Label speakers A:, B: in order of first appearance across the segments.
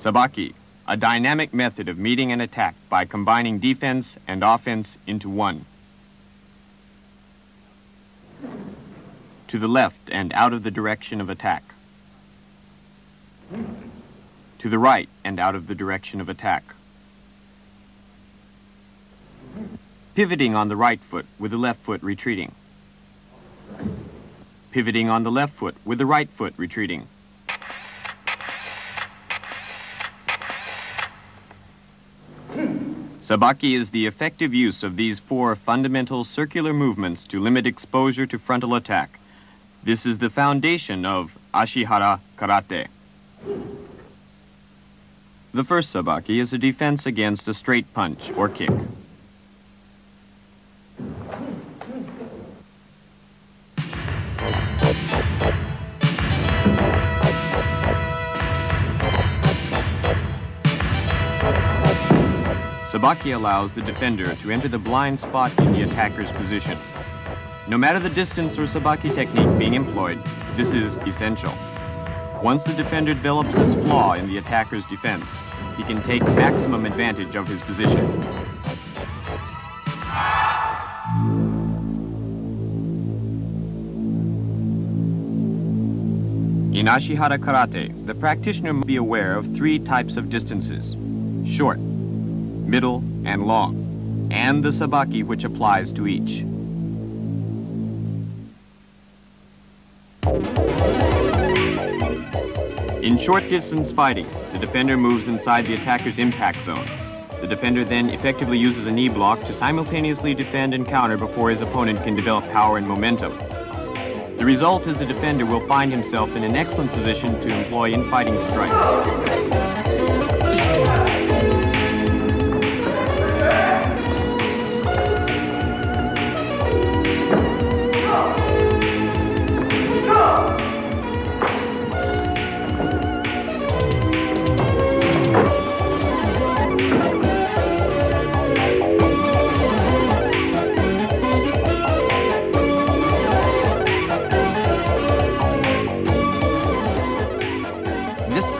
A: Sabaki, a dynamic method of meeting an attack by combining defense and offense into one. To the left and out of the direction of attack. To the right and out of the direction of attack. Pivoting on the right foot with the left foot retreating. Pivoting on the left foot with the right foot retreating. Sabaki is the effective use of these four fundamental circular movements to limit exposure to frontal attack. This is the foundation of Ashihara Karate. The first Sabaki is a defense against a straight punch or kick. Sabaki allows the defender to enter the blind spot in the attacker's position. No matter the distance or Sabaki technique being employed, this is essential. Once the defender develops this flaw in the attacker's defense, he can take maximum advantage of his position. In Ashihara Karate, the practitioner must be aware of three types of distances: short, middle, and long, and the Sabaki which applies to each. In short-distance fighting, the defender moves inside the attacker's impact zone. The defender then effectively uses a knee block to simultaneously defend and counter before his opponent can develop power and momentum. The result is the defender will find himself in an excellent position to employ in-fighting strikes.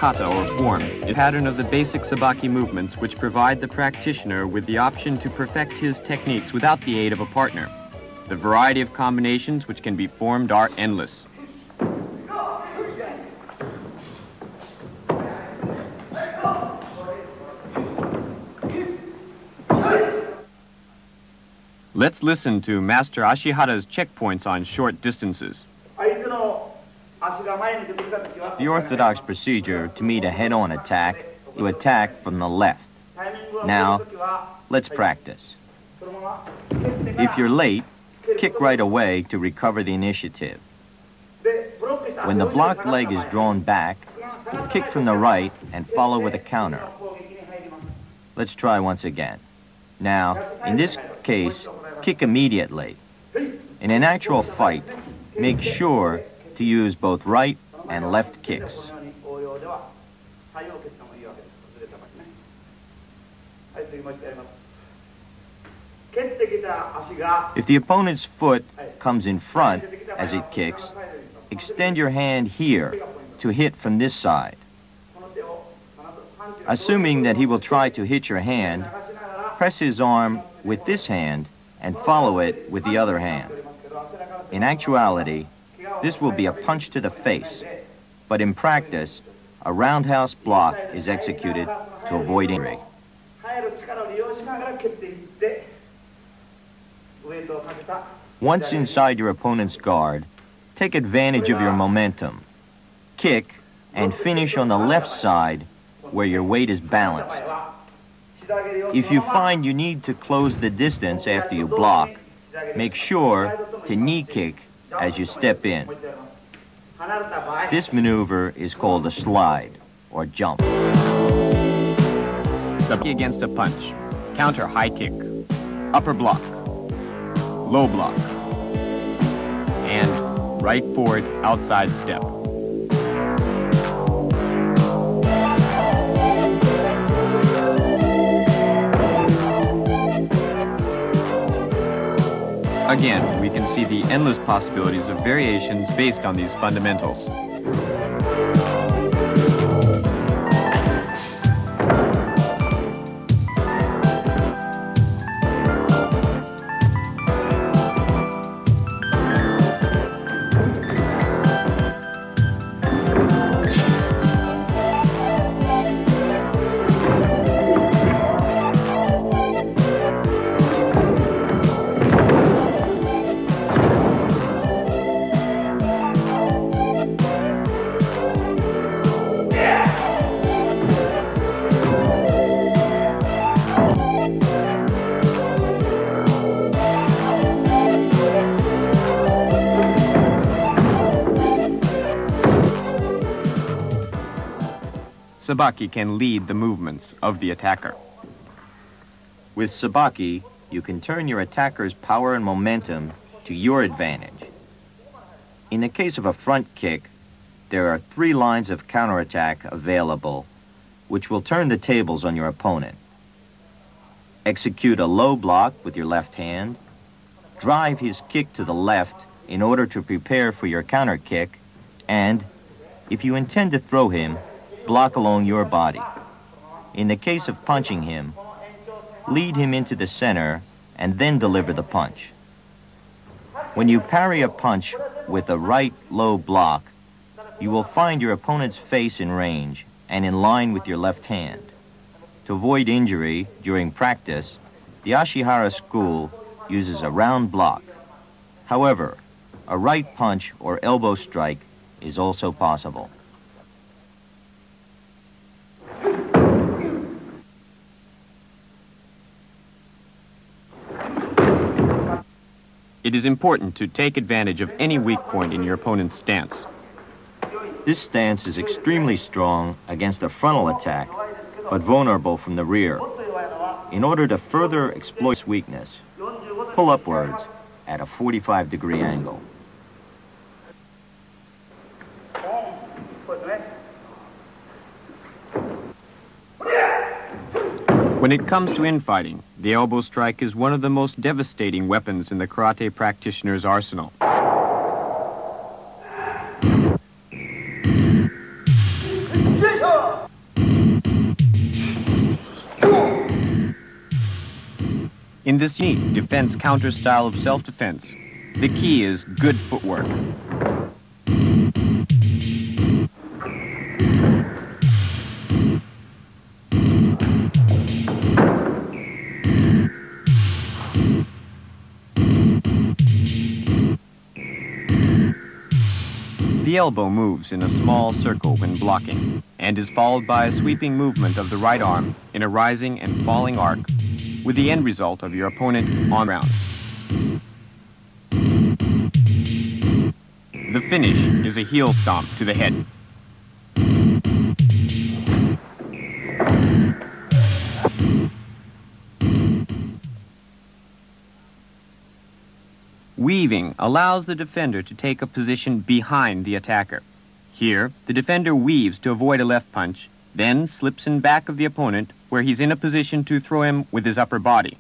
A: Kata or form is a pattern of the basic Sabaki movements which provide the practitioner with the option to perfect his techniques without the aid of a partner. The variety of combinations which can be formed are endless. Let's listen to Master Ashihara's checkpoints on short distances.
B: The orthodox procedure to meet a head-on attack is to attack from the left. Now, let's practice. If you're late, kick right away to recover the initiative. When the blocked leg is drawn back, kick from the right and follow with a counter. Let's try once again. Now, in this case, kick immediately. In an actual fight, make sure to use both right and left kicks. If the opponent's foot comes in front as it kicks, extend your hand here to hit from this side. Assuming that he will try to hit your hand, press his arm with this hand and follow it with the other hand. In actuality, this will be a punch to the face, but in practice, a roundhouse block is executed to avoid injury. Once inside your opponent's guard, take advantage of your momentum. Kick and finish on the left side where your weight is balanced. If you find you need to close the distance after you block, make sure to knee kick as you step in. This maneuver is called a slide or jump.
A: Sabaki against a punch. Counter high kick. Upper block. Low block. And right forward outside step. Again, we can see the endless possibilities of variations based on these fundamentals. Sabaki can lead the movements of the attacker.
B: With Sabaki, you can turn your attacker's power and momentum to your advantage. In the case of a front kick, there are 3 lines of counterattack available, which will turn the tables on your opponent. Execute a low block with your left hand, drive his kick to the left in order to prepare for your counter kick, and, if you intend to throw him, block along your body. In the case of punching him, lead him into the center and then deliver the punch. When you parry a punch with a right low block, you will find your opponent's face in range and in line with your left hand. To avoid injury during practice, the Ashihara school uses a round block. However, a right punch or elbow strike is also possible.
A: It is important to take advantage of any weak point in your opponent's stance.
B: This stance is extremely strong against a frontal attack, but vulnerable from the rear. In order to further exploit this weakness, pull upwards at a 45-degree angle.
A: When it comes to infighting, the elbow strike is one of the most devastating weapons in the karate practitioner's arsenal. In this unique defense-counter style of self-defense, the key is good footwork. The elbow moves in a small circle when blocking and is followed by a sweeping movement of the right arm in a rising and falling arc, with the end result of your opponent on ground. The finish is a heel stomp to the head. Weaving allows the defender to take a position behind the attacker. Here, the defender weaves to avoid a left punch, then slips in back of the opponent where he's in a position to throw him with his upper body.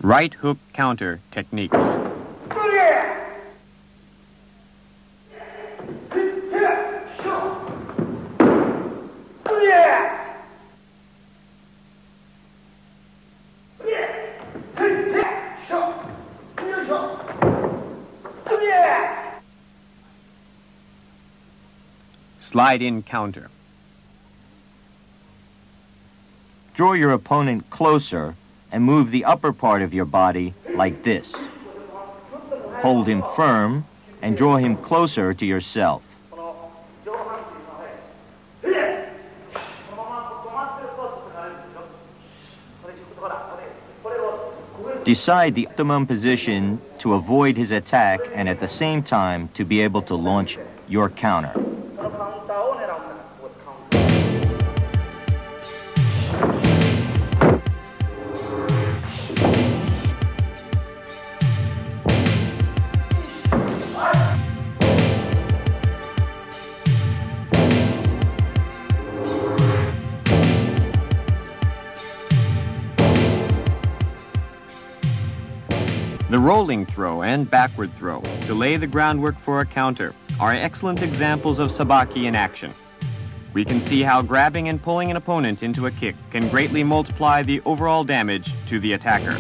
A: Right hook counter techniques. Slide in counter.
B: Draw your opponent closer and move the upper part of your body like this. Hold him firm and draw him closer to yourself. Decide the optimum position to avoid his attack and at the same time to be able to launch your counter.
A: The rolling throw and backward throw to lay the groundwork for a counter are excellent examples of sabaki in action. We can see how grabbing and pulling an opponent into a kick can greatly multiply the overall damage to the attacker.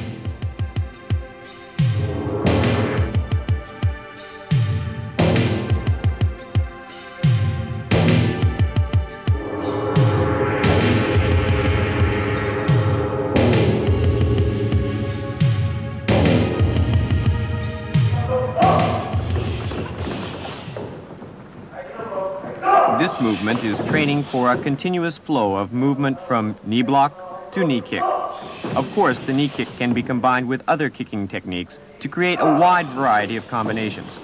A: This movement is training for a continuous flow of movement from knee block to knee kick. Of course, the knee kick can be combined with other kicking techniques to create a wide variety of combinations.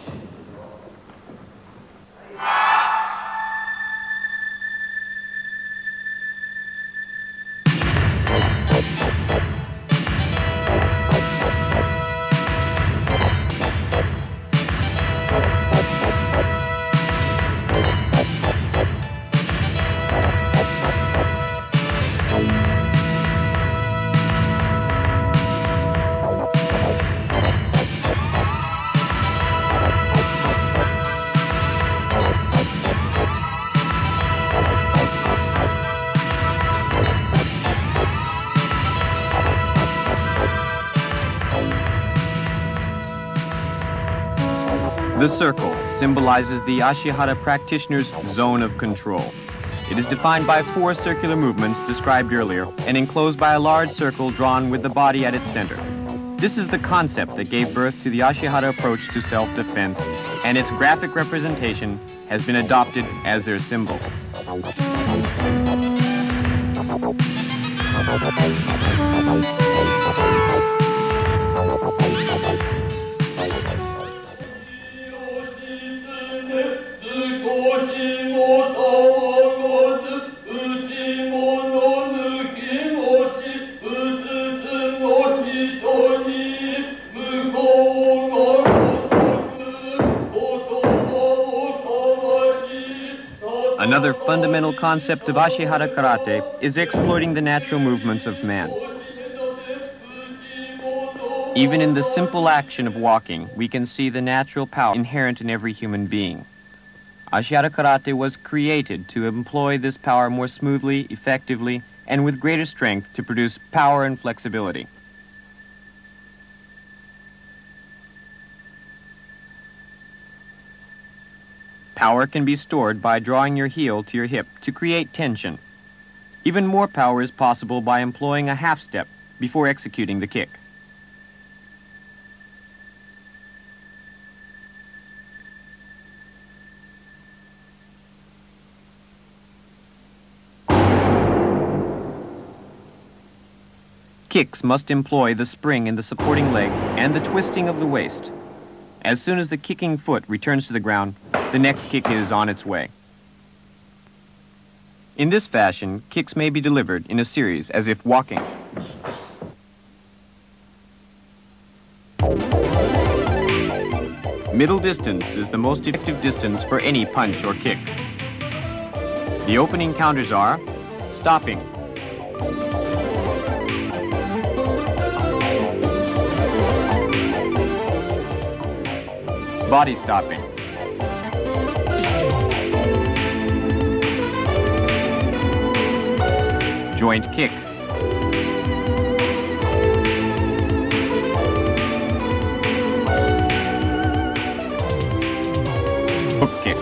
A: The circle symbolizes the Ashihara practitioner's zone of control. It is defined by 4 circular movements described earlier and enclosed by a large circle drawn with the body at its center. This is the concept that gave birth to the Ashihara approach to self-defense, and its graphic representation has been adopted as their symbol. Another fundamental concept of Ashihara Karate is exploiting the natural movements of man. Even in the simple action of walking, we can see the natural power inherent in every human being. Ashihara Karate was created to employ this power more smoothly, effectively, and with greater strength to produce power and flexibility. Power can be stored by drawing your heel to your hip to create tension. Even more power is possible by employing a half step before executing the kick. Kicks must employ the spring in the supporting leg and the twisting of the waist. As soon as the kicking foot returns to the ground, the next kick is on its way. In this fashion, kicks may be delivered in a series as if walking. Middle distance is the most effective distance for any punch or kick. The opening counters are stopping, body stopping, joint kick, hook kick,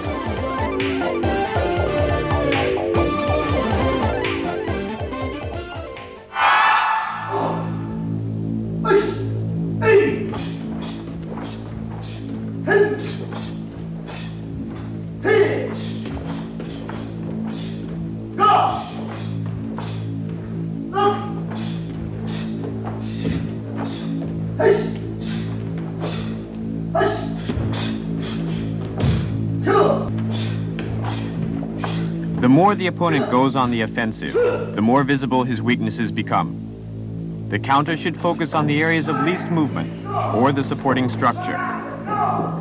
A: The more the opponent goes on the offensive, the more visible his weaknesses become. The counter should focus on the areas of least movement or the supporting structure.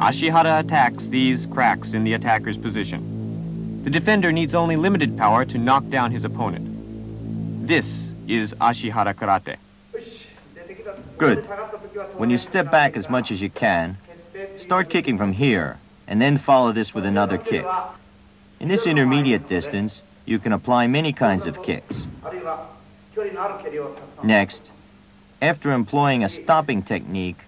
A: Ashihara attacks these cracks in the attacker's position. The defender needs only limited power to knock down his opponent. This is Ashihara Karate.
B: Good. When you step back as much as you can, start kicking from here, and then follow this with another kick. In this intermediate distance, you can apply many kinds of kicks. Next, after employing a stopping technique,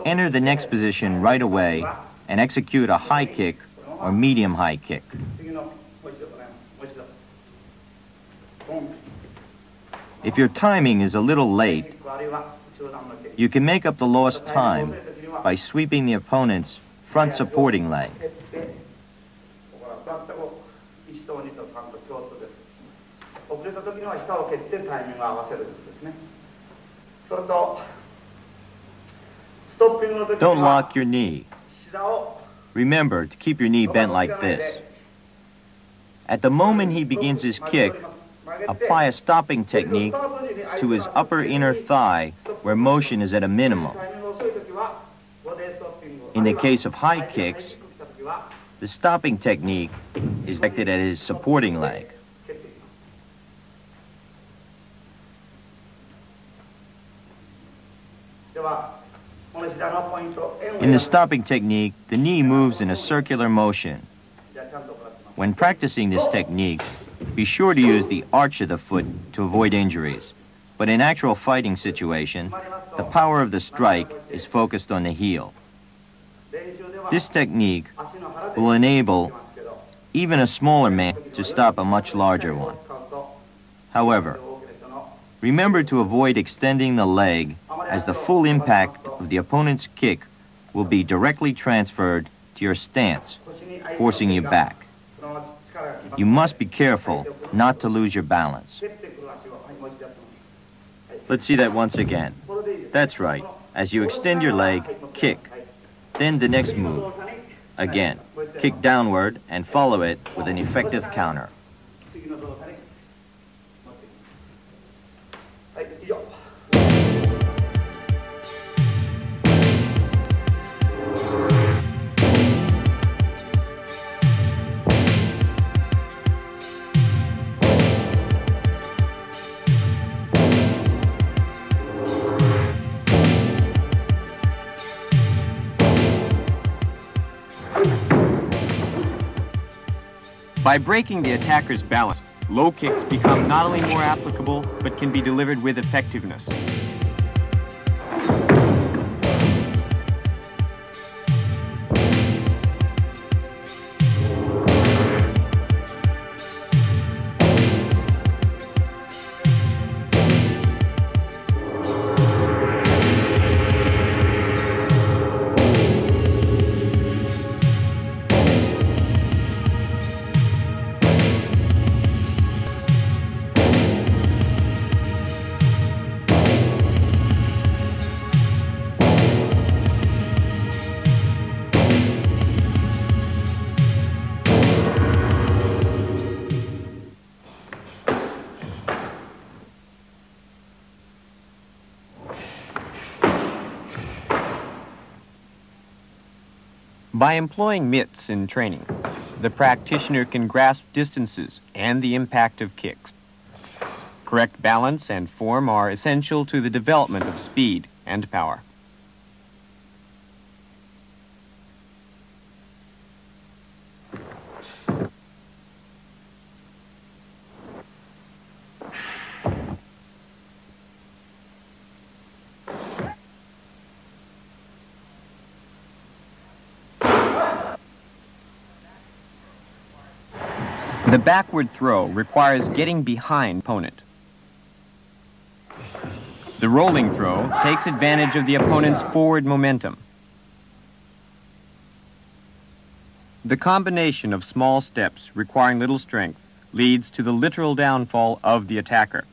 B: enter the next position right away and execute a high kick or medium high kick. If your timing is a little late, you can make up the lost time by sweeping the opponent's front supporting leg. Don't lock your knee. Remember to keep your knee bent like this. At the moment he begins his kick, apply a stopping technique to his upper inner thigh where motion is at a minimum. In the case of high kicks, the stopping technique is directed at his supporting leg. In the stopping technique, the knee moves in a circular motion. When practicing this technique, be sure to use the arch of the foot to avoid injuries. But in actual fighting situation, the power of the strike is focused on the heel. This technique will enable even a smaller man to stop a much larger one. However, remember to avoid extending the leg, as the full impact of the opponent's kick will be directly transferred to your stance, forcing you back. You must be careful not to lose your balance. Let's see that once again. That's right. As you extend your leg, kick. Then the next move. Again, kick downward and follow it with an effective counter.
A: By breaking the attacker's balance, low kicks become not only more applicable, but can be delivered with effectiveness. By employing mitts in training, the practitioner can grasp distances and the impact of kicks. Correct balance and form are essential to the development of speed and power. The backward throw requires getting behind opponent. The rolling throw takes advantage of the opponent's forward momentum. The combination of small steps requiring little strength leads to the literal downfall of the attacker.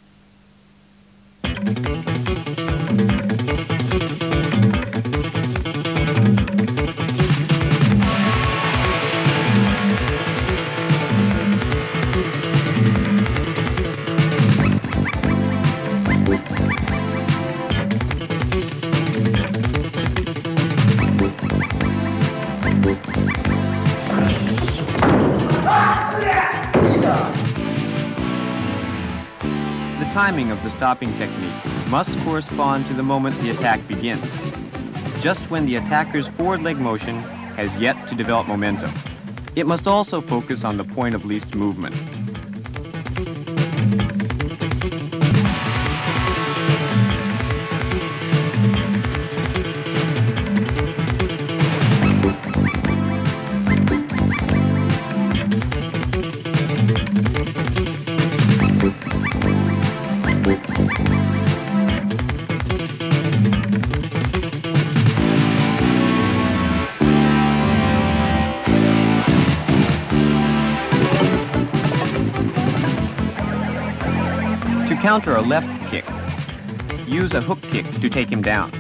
A: The timing of the stopping technique must correspond to the moment the attack begins, just when the attacker's forward leg motion has yet to develop momentum. It must also focus on the point of least movement. To counter a left kick, use a hook kick to take him down.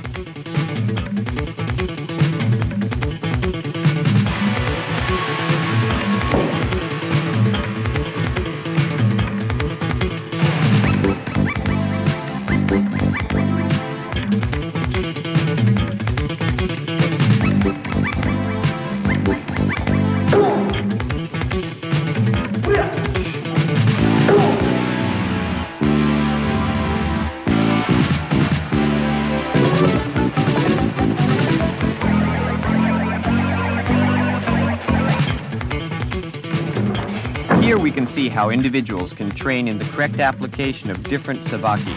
A: Here we can see how individuals can train in the correct application of different sabaki.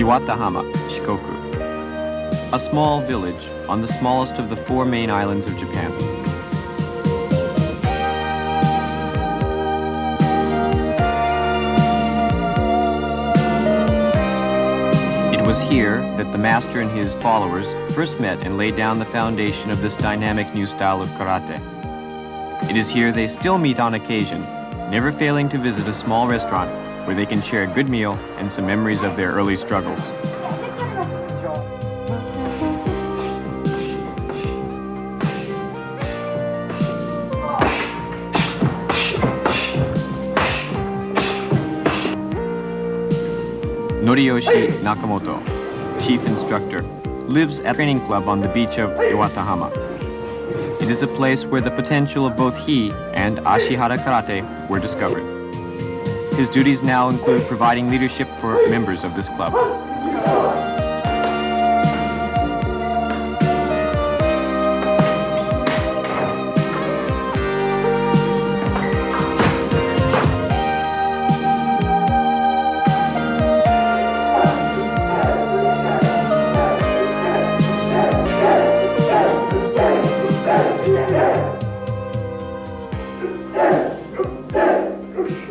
A: Iwatahama, Shikoku, a small village on the smallest of the 4 main islands of Japan. It was here that the master and his followers first met and laid down the foundation of this dynamic new style of karate. It is here they still meet on occasion, never failing to visit a small restaurant where they can share a good meal and some memories of their early struggles. Noriyoshi Nakamoto, chief instructor, lives at a training club on the beach of Iwatahama. It is a place where the potential of both he and Ashihara Karate were discovered. His duties now include providing leadership for members of this club.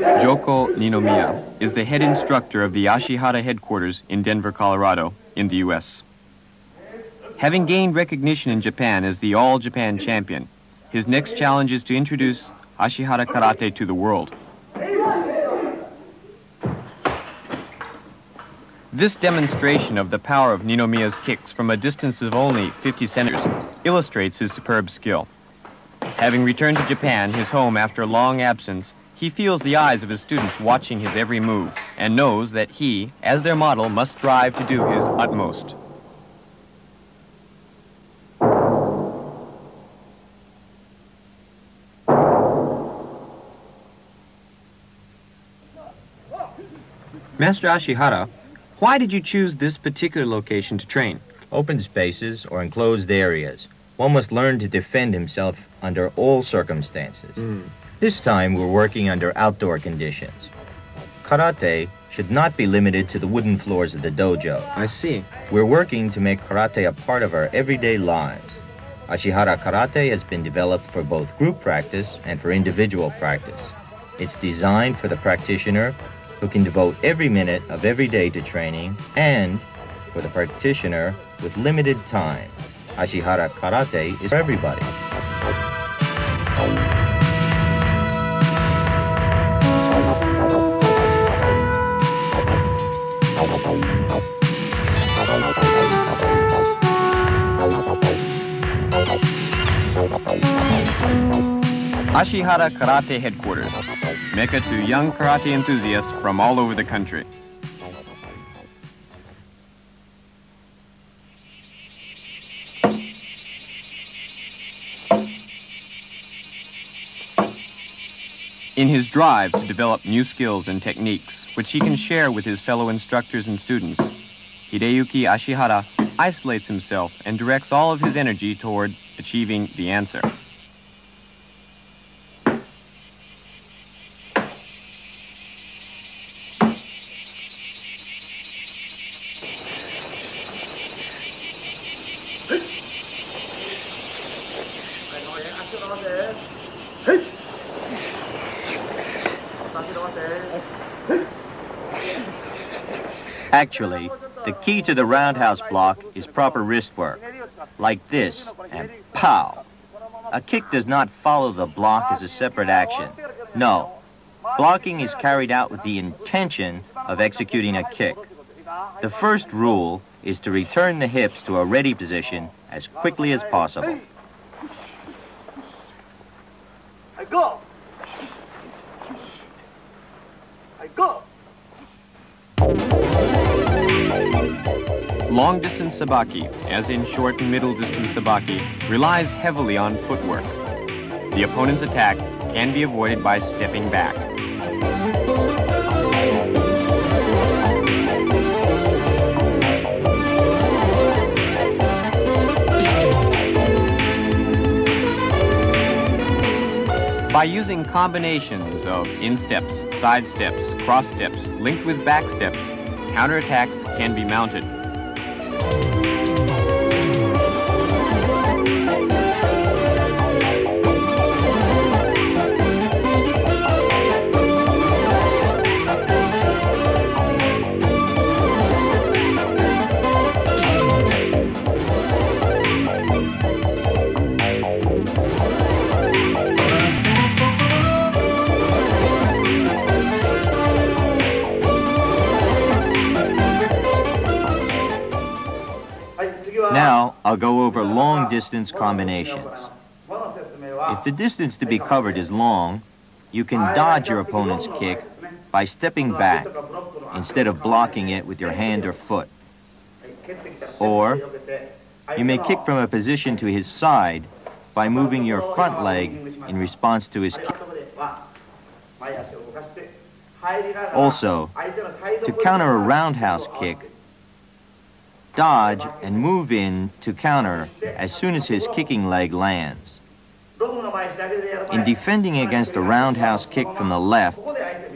A: Joko Ninomiya is the head instructor of the Ashihara headquarters in Denver, Colorado, in the U.S. Having gained recognition in Japan as the All-Japan champion, his next challenge is to introduce Ashihara Karate to the world. This demonstration of the power of Ninomiya's kicks from a distance of only 50 centimeters illustrates his superb skill. Having returned to Japan, his home after a long absence, he feels the eyes of his students watching his every move and knows that he, as their model, must strive to do his utmost. Master Ashihara, why did you choose this particular location to train?
B: Open spaces or enclosed areas. One must learn to defend himself under all circumstances. This time we're working under outdoor conditions. Karate should not be limited to the wooden floors of the dojo.
A: I see.
B: We're working to make karate a part of our everyday lives. Ashihara Karate has been developed for both group practice and for individual practice. It's designed for the practitioner who can devote every minute of every day to training, and for the practitioner with limited time. Ashihara Karate is for everybody.
A: Ashihara Karate Headquarters, Mecca to young karate enthusiasts from all over the country. In his drive to develop new skills and techniques, which he can share with his fellow instructors and students, Hideyuki Ashihara isolates himself and directs all of his energy toward achieving the answer.
B: Actually, the key to the roundhouse block is proper wrist work, like this, and pow! A kick does not follow the block as a separate action. No, blocking is carried out with the intention of executing a kick. The first rule is to return the hips to a ready position as quickly as possible.
C: I go! I go!
A: Long-distance sabaki, as in short and middle-distance sabaki, relies heavily on footwork. The opponent's attack can be avoided by stepping back. By using combinations of in-steps, side steps, cross steps, linked with back steps, counterattacks can be mounted.
B: Now, I'll go over long-distance combinations. If the distance to be covered is long, you can dodge your opponent's kick by stepping back instead of blocking it with your hand or foot. Or, you may kick from a position to his side by moving your front leg in response to his kick. Also, to counter a roundhouse kick, dodge and move in to counter as soon as his kicking leg lands. In defending against a roundhouse kick from the left,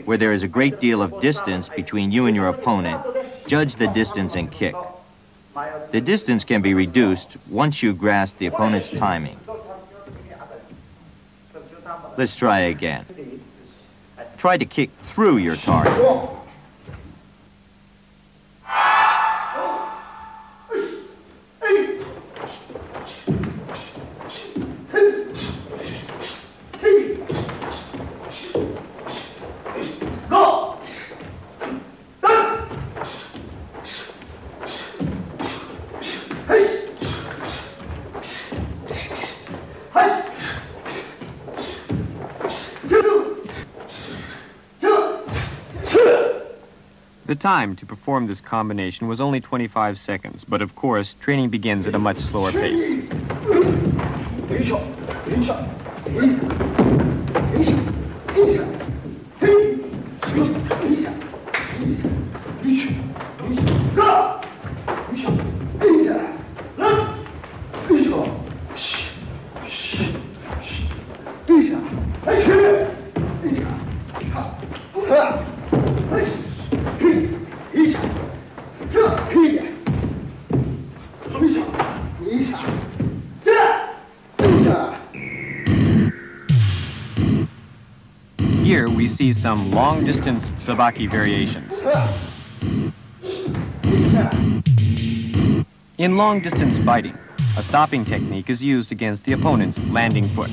B: where there is a great deal of distance between you and your opponent, judge the distance and kick. The distance can be reduced once you grasp the opponent's timing. Let's try again. Try to kick through your target.
A: The time to perform this combination was only 25 seconds, but of course, training begins at a much slower pace. Here we see some long-distance sabaki variations. In long-distance fighting, a stopping technique is used against the opponent's landing foot.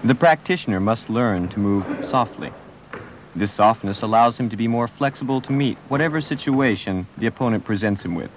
A: The practitioner must learn to move softly. This softness allows him to be more flexible to meet whatever situation the opponent presents him with.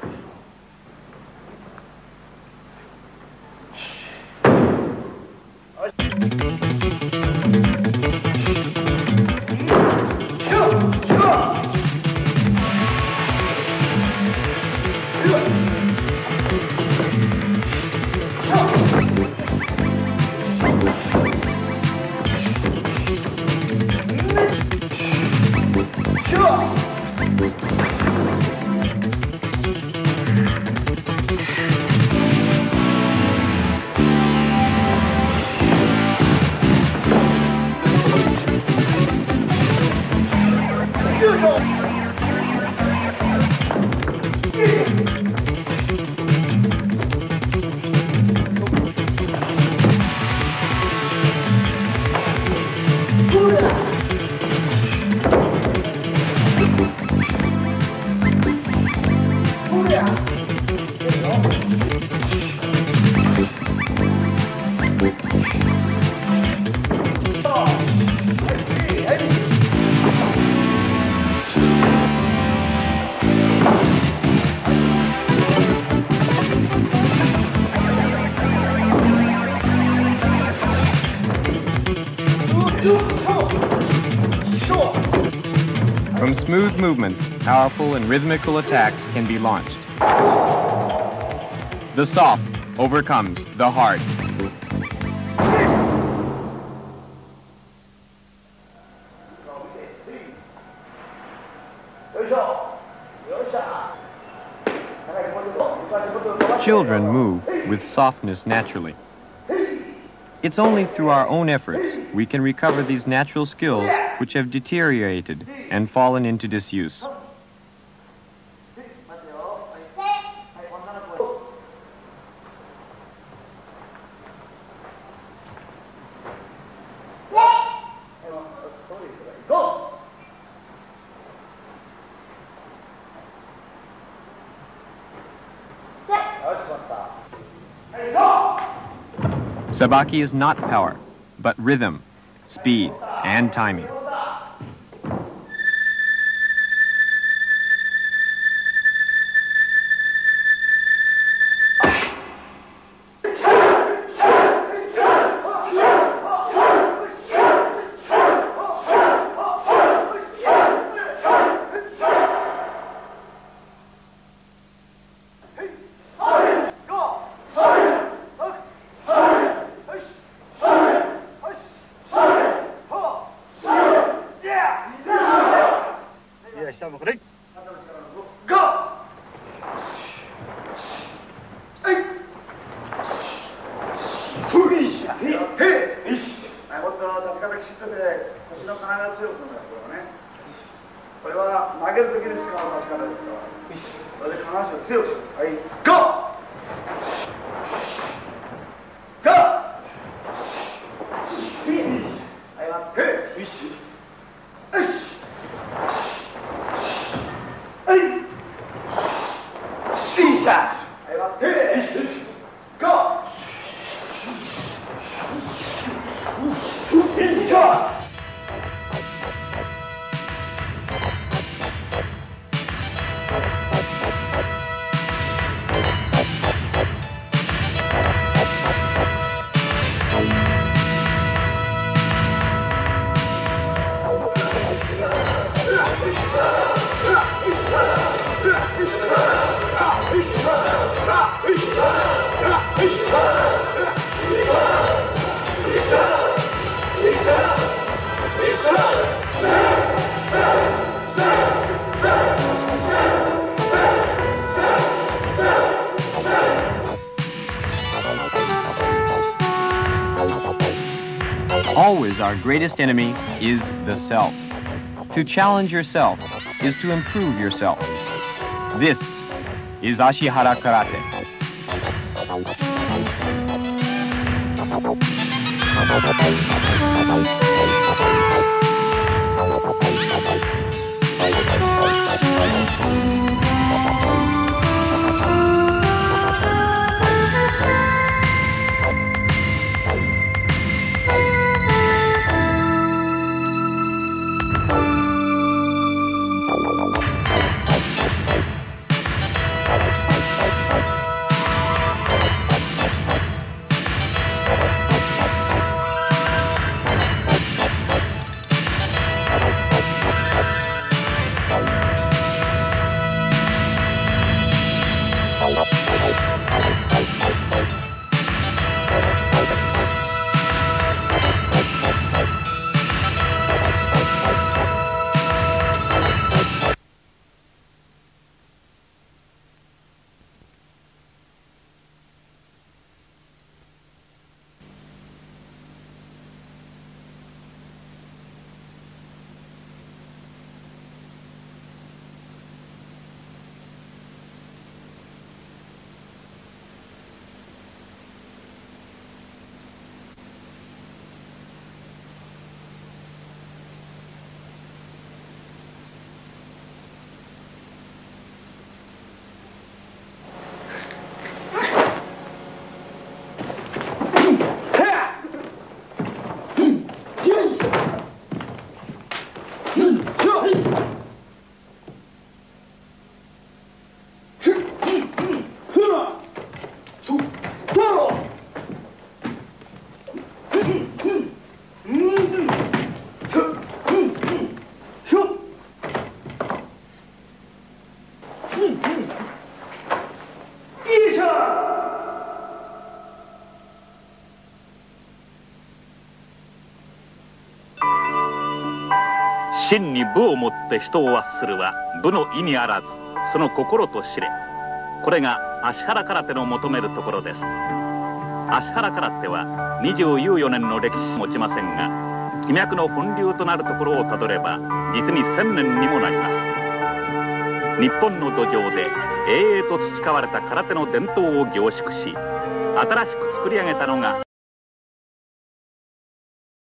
A: From smooth movements, powerful and rhythmical attacks can be launched. The soft overcomes the hard. Children move with softness naturally. It's only through our own efforts we can recover these natural skills which have deteriorated and fallen into disuse. Sabaki is not power, but rhythm, speed, and timing. Always our greatest enemy is the self. To challenge yourself is to improve yourself. This is Ashihara Karate.
D: 真に武をもって人を罰するは武の意にあらず、その心と知れ。これが足原空手の求めるところです。足原空手は24年の歴史を持ちませんが、気脈の本流となるところをたどれば実に1000年にもなります。日本の土壌で永遠と培われた空手の伝統を凝縮し、新しく作り上げたのが